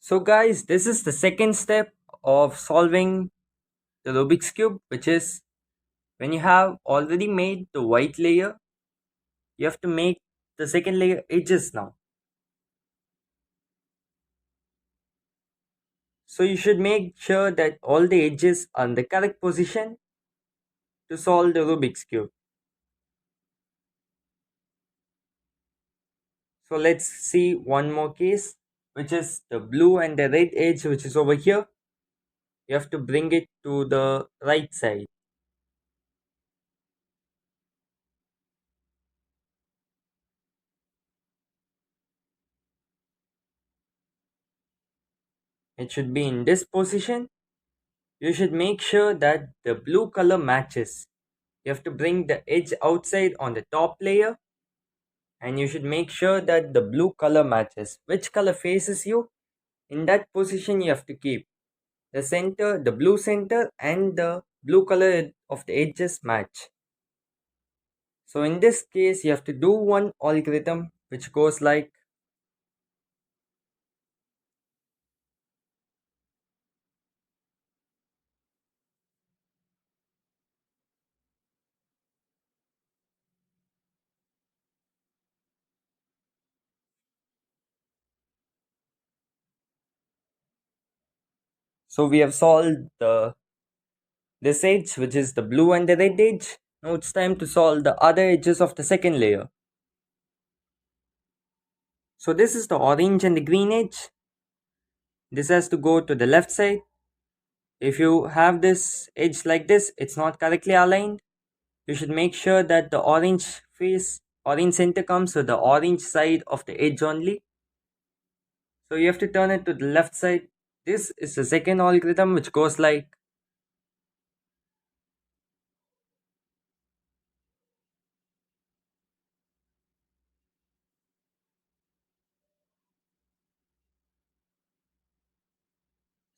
So guys, this is the second step of solving the Rubik's Cube, which is when you have already made the white layer, you have to make the second layer edges now. So you should make sure that all the edges are in the correct position to solve the Rubik's Cube. So let's see one more case, which is the blue and the red edge, which is over here. You have to bring it to the right side. It should be in this position. You should make sure that the blue color matches. You have to bring the edge outside on the top layer, and you should make sure that the blue color matches. Which color faces you, in that position you have to keep. The center, the blue center, and the blue color of the edges match. So in this case, you have to do one algorithm which goes like, so we have solved the this edge, which is the blue and the red edge. Now it's time to solve the other edges of the second layer. So this is the orange and the green edge. This has to go to the left side. If you have this edge like this, it's not correctly aligned. You should make sure that the orange center comes to the orange side of the edge only. So you have to turn it to the left side. This is the second algorithm, which goes like,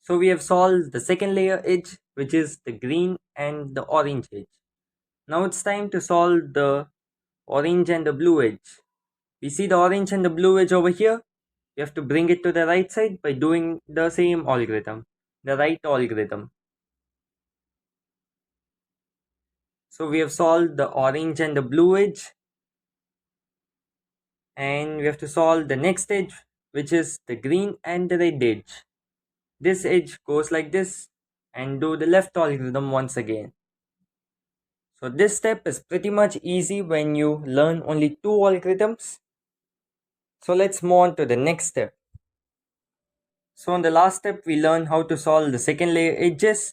so we have solved the second layer edge, which is the green and the orange edge. Now it's time to solve the orange and the blue edge. We see the orange and the blue edge over here. You have to bring it to the right side by doing the same algorithm, the right algorithm. So we have solved the orange and the blue edge, and we have to solve the next edge, which is the green and the red edge. This edge goes like this, and do the left algorithm once again. So this step is pretty much easy when you learn only two algorithms. So let's move on to the next step. So in the last step, we learn how to solve the second layer edges,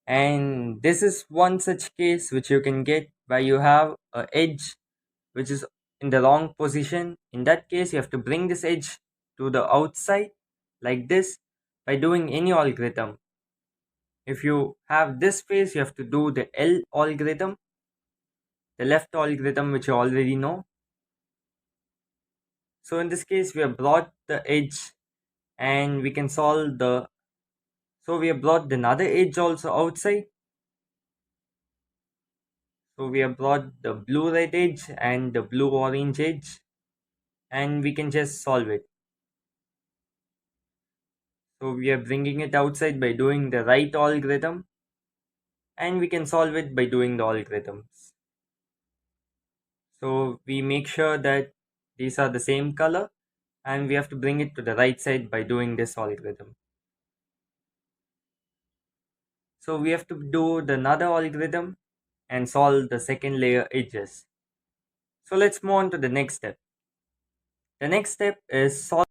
and this is one such case which you can get where you have a edge which is in the wrong position. In that case, you have to bring this edge to the outside like this by doing any algorithm. If you have this face, you have to do the L algorithm, the left algorithm, which you already know. So in this case, we have brought the edge and we can solve the, so we have brought another edge also outside. So we have brought the blue red edge and the blue orange edge, and we can just solve it. So we are bringing it outside by doing the right algorithm, and we can solve it by doing the algorithms. So we make sure that these are the same color, and we have to bring it to the right side by doing this algorithm. So we have to do the another algorithm and solve the second layer edges. So let's move on to the next step. The next step is solve